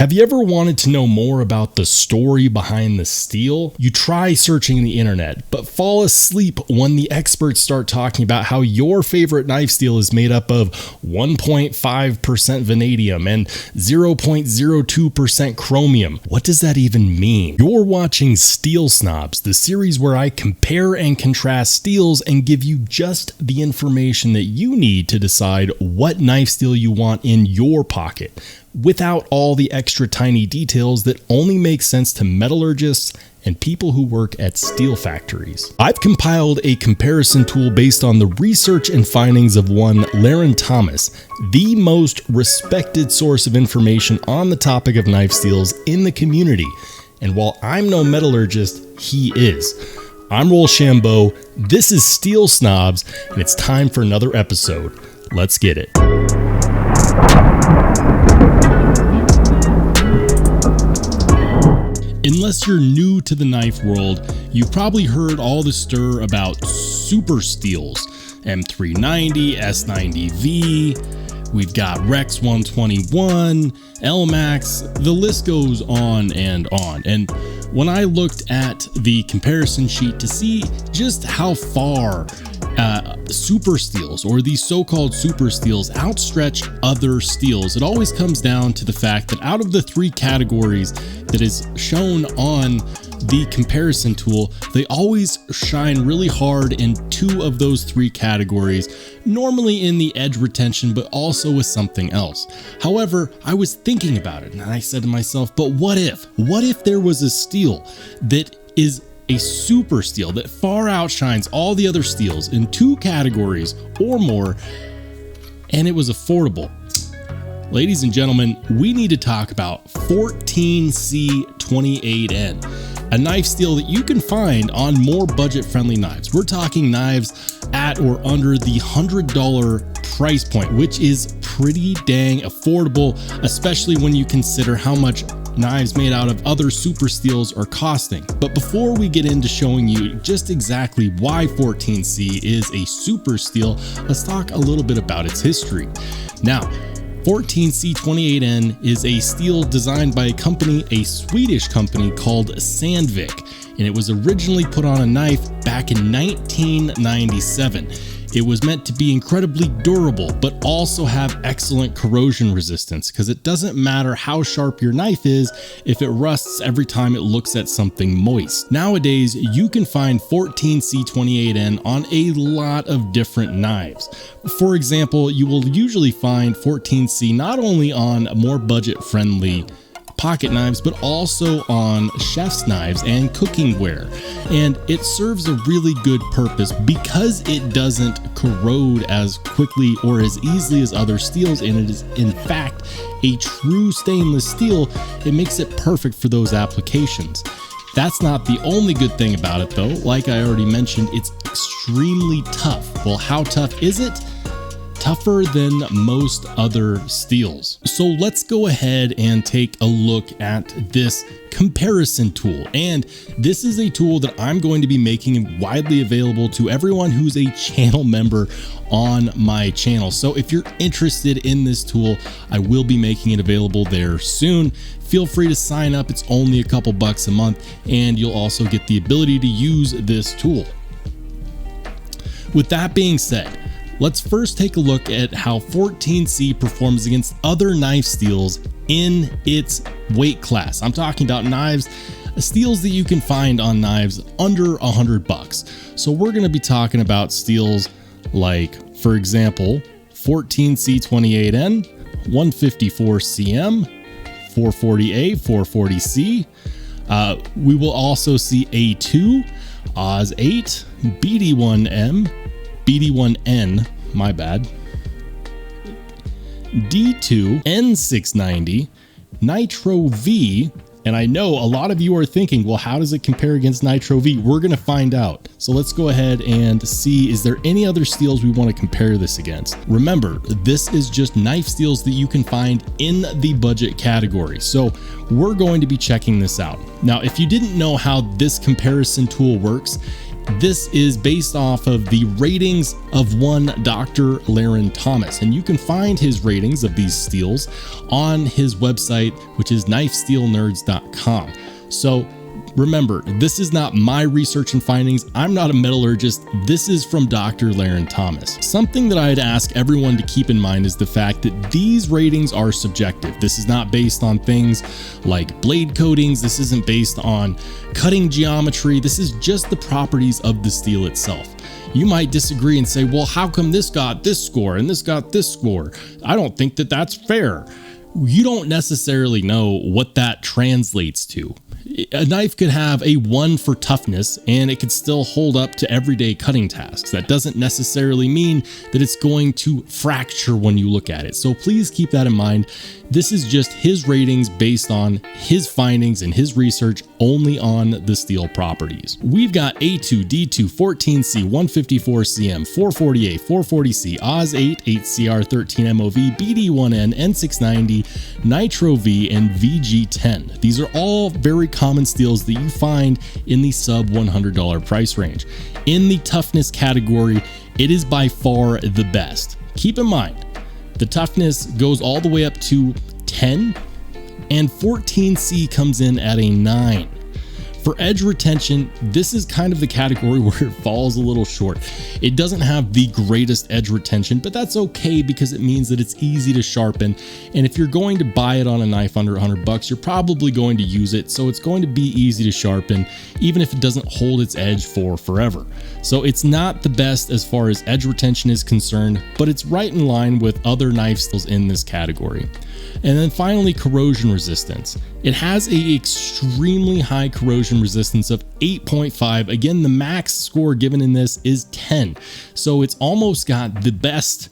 Have you ever wanted to know more about the story behind the steel? You try searching the internet, but fall asleep when the experts start talking about how your favorite knife steel is made up of 1.5% vanadium and 0.02% chromium. What does that even mean? You're watching Steel Snobs, the series where I compare and contrast steels and give you just the information that you need to decide what knife steel you want in your pocket, without all the extra tiny details that only make sense to metallurgists and people who work at steel factories. I've compiled a comparison tool based on the research and findings of one Laren Thomas, the most respected source of information on the topic of knife steels in the community. And while I'm no metallurgist, he is. I'm Rollshambo, this is Steel Snobs, and it's time for another episode. Let's get it. Unless you're new to the knife world, you've probably heard all the stir about super steels, M390, S90V, we've got Rex 121, LMAX, the list goes on and on. And when I looked at the comparison sheet to see just how far super steels, or these so-called super steels, outstretch other steels, it always comes down to the fact that out of the three categories that is shown on the comparison tool, they always shine really hard in two of those three categories, normally in the edge retention, but also with something else. However, I was thinking about it and I said to myself, but what if there was a steel that is a super steel that far outshines all the other steels in two categories or more, and it was affordable? Ladies and gentlemen, we need to talk about 14C28N, a knife steel that you can find on more budget-friendly knives. We're talking knives at or under the $100 price point, which is pretty dang affordable, especially when you consider how much knives made out of other super steels are costing. But before we get into showing you just exactly why 14C is a super steel, let's talk a little bit about its history. Now, 14C28N is a steel designed by a Swedish company called Sandvik, and it was originally put on a knife back in 1997. It was meant to be incredibly durable, but also have excellent corrosion resistance, because it doesn't matter how sharp your knife is if it rusts every time it looks at something moist. Nowadays, you can find 14C28N on a lot of different knives. For example, you will usually find 14C not only on more budget-friendly pocket knives, but also on chef's knives and cooking ware. And it serves a really good purpose because it doesn't corrode as quickly or as easily as other steels, and it is in fact a true stainless steel. It makes it perfect for those applications. That's not the only good thing about it though. Like I already mentioned, it's extremely tough. Well, how tough is it? Tougher than most other steels. So let's go ahead and take a look at this comparison tool. And this is a tool that I'm going to be making widely available to everyone who's a channel member on my channel. So if you're interested in this tool, I will be making it available there soon. Feel free to sign up. It's only a couple bucks a month, and you'll also get the ability to use this tool. With that being said, let's first take a look at how 14C performs against other knife steels in its weight class. I'm talking about knives, steels that you can find on knives under $100. So we're going to be talking about steels like, for example, 14C28N, 154CM, 440A, 440C. We will also see A2, Oz8, BD1M, BD1N, my bad, D2, N690, Nitro V, and I know a lot of you are thinking, well, how does it compare against Nitro V? We're going to find out. So let's go ahead and see, is there any other steels we want to compare this against? Remember, this is just knife steels that you can find in the budget category. So we're going to be checking this out. Now, if you didn't know how this comparison tool works, This is based off of the ratings of one Dr. Laren Thomas, and you can find his ratings of these steels on his website, which is knifesteelnerds.com. So remember, this is not my research and findings. I'm not a metallurgist. This is from Dr. Laren Thomas. Something that I'd ask everyone to keep in mind is the fact that these ratings are subjective. This is not based on things like blade coatings. This isn't based on cutting geometry. This is just the properties of the steel itself. You might disagree and say, well, how come this got this score and this got this score? I don't think that that's fair. You don't necessarily know what that translates to. A knife could have a 1 for toughness and it could still hold up to everyday cutting tasks. That doesn't necessarily mean that it's going to fracture when you look at it. So please keep that in mind. This is just his ratings based on his findings and his research only on the steel properties. We've got A2, D2, 14C, 154cm, 440A, 440C, Oz 8, 8CR, 13MOV, BD1N, N690, Nitro V, and VG10. These are all very common steels that you find in the sub $100 price range. In the toughness category, it is by far the best. Keep in mind, the toughness goes all the way up to 10, and 14C comes in at a 9. For edge retention, this is kind of the category where it falls a little short. It doesn't have the greatest edge retention, but that's okay because it means that it's easy to sharpen. And if you're going to buy it on a knife under $100, you're probably going to use it. So it's going to be easy to sharpen, even if it doesn't hold its edge for forever. So it's not the best as far as edge retention is concerned, but it's right in line with other knife steels in this category. And then finally, corrosion resistance. It has a extremely high corrosion resistance of 8.5. Again, the max score given in this is 10. So it's almost got the best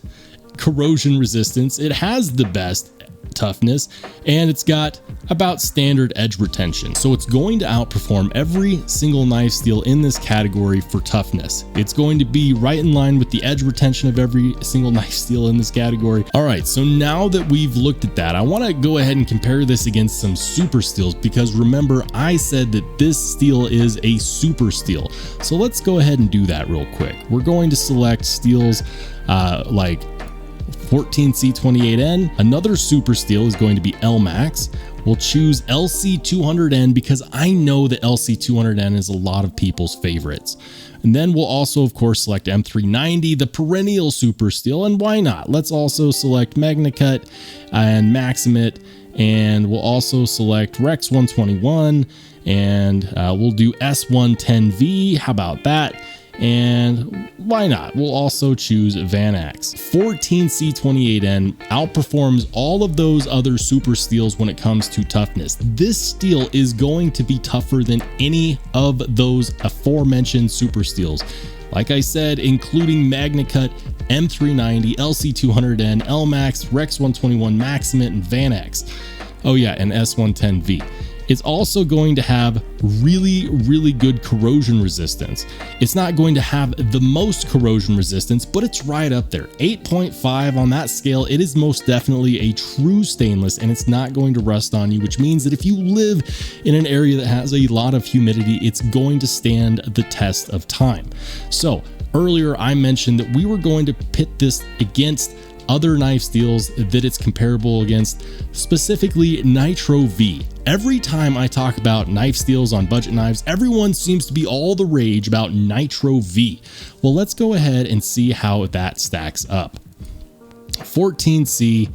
corrosion resistance. It has the best toughness, and it's got about standard edge retention. So it's going to outperform every single knife steel in this category for toughness. It's going to be right in line with the edge retention of every single knife steel in this category. All right, so now that we've looked at that, I want to go ahead and compare this against some super steels, because remember, I said that this steel is a super steel. So let's go ahead and do that real quick. We're going to select steels like 14C28N. Another super steel is going to be LMAX. We'll choose LC200N because I know that LC200N is a lot of people's favorites. And then we'll also, of course, select M390, the perennial super steel, and why not? Let's also select MagnaCut and Maximit, and we'll also select Rex 121, and we'll do S110V. How about that? And why not? We'll also choose Vanax. 14C28N outperforms all of those other super steels when it comes to toughness. This steel is going to be tougher than any of those aforementioned super steels. Like I said, including MagnaCut, M390, LC200N, LMAX, Rex 121, Maximit, and Vanax. Oh yeah, and S110V. It's also going to have really good corrosion resistance. It's not going to have the most corrosion resistance, but it's right up there. 8.5 on that scale. It is most definitely a true stainless, and it's not going to rust on you, which means that if you live in an area that has a lot of humidity, it's going to stand the test of time. So earlier I mentioned that we were going to pit this against other knife steels that it's comparable against, specifically Nitro V. Every time I talk about knife steels on budget knives, everyone seems to be all the rage about Nitro V. Well, let's go ahead and see how that stacks up. 14C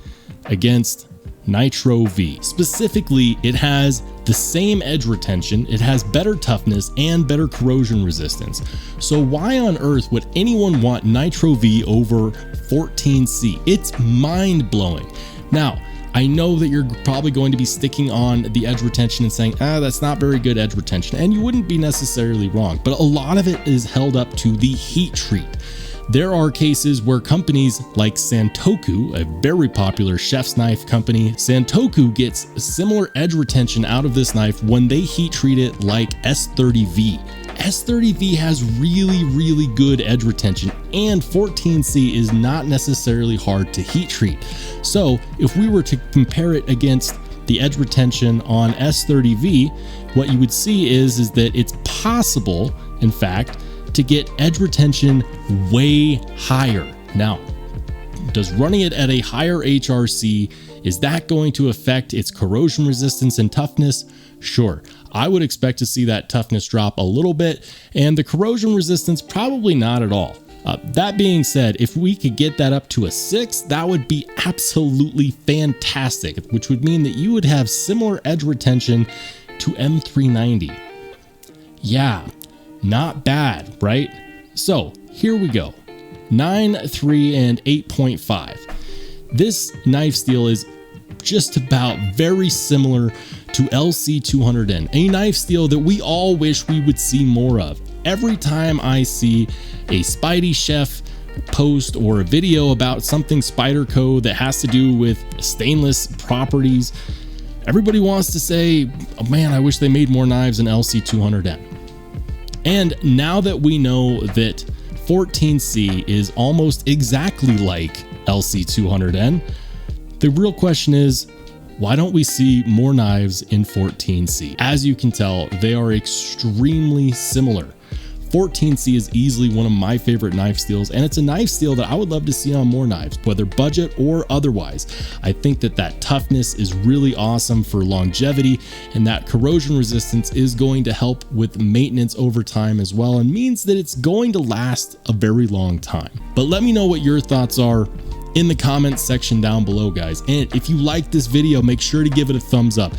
against Nitro V. Specifically, it has the same edge retention, it has better toughness, and better corrosion resistance. So why on earth would anyone want Nitro V over 14C? It's mind-blowing. Now, I know that you're probably going to be sticking on the edge retention and saying, that's not very good edge retention, and you wouldn't be necessarily wrong, but a lot of it is held up to the heat treat. There are cases where companies like Santoku, a very popular chef's knife company, Santoku gets similar edge retention out of this knife when they heat treat it like S30V. S30V has really good edge retention, and 14C is not necessarily hard to heat treat. So if we were to compare it against the edge retention on S30V, what you would see is that it's possible, in fact, to get edge retention way higher. Now, does running it at a higher HRC, is that going to affect its corrosion resistance and toughness? Sure, I would expect to see that toughness drop a little bit, and the corrosion resistance probably not at all. That being said, if we could get that up to a 6, that would be absolutely fantastic, which would mean that you would have similar edge retention to M390. Yeah, not bad, right? So here we go. 9, 3, and 8.5. This knife steel is just about very similar to LC200N, a knife steel that we all wish we would see more of. Every time I see a Spidey Chef post or a video about something Spyderco that has to do with stainless properties, everybody wants to say, oh man, I wish they made more knives than LC200N. And now that we know that 14C is almost exactly like LC200N, the real question is, why don't we see more knives in 14C? As you can tell, they are extremely similar. 14C is easily one of my favorite knife steels, and it's a knife steel that I would love to see on more knives, whether budget or otherwise. I think that toughness is really awesome for longevity, and that corrosion resistance is going to help with maintenance over time as well, and means that it's going to last a very long time. But let me know what your thoughts are in the comments section down below, guys. And if you like this video, make sure to give it a thumbs up.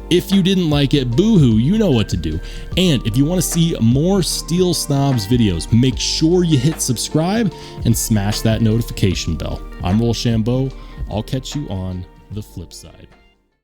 If you didn't like it, boo-hoo, you know what to do. And if you want to see more Steel Snobs videos, make sure you hit subscribe and smash that notification bell. I'm Rollshambo. I'll catch you on the flip side.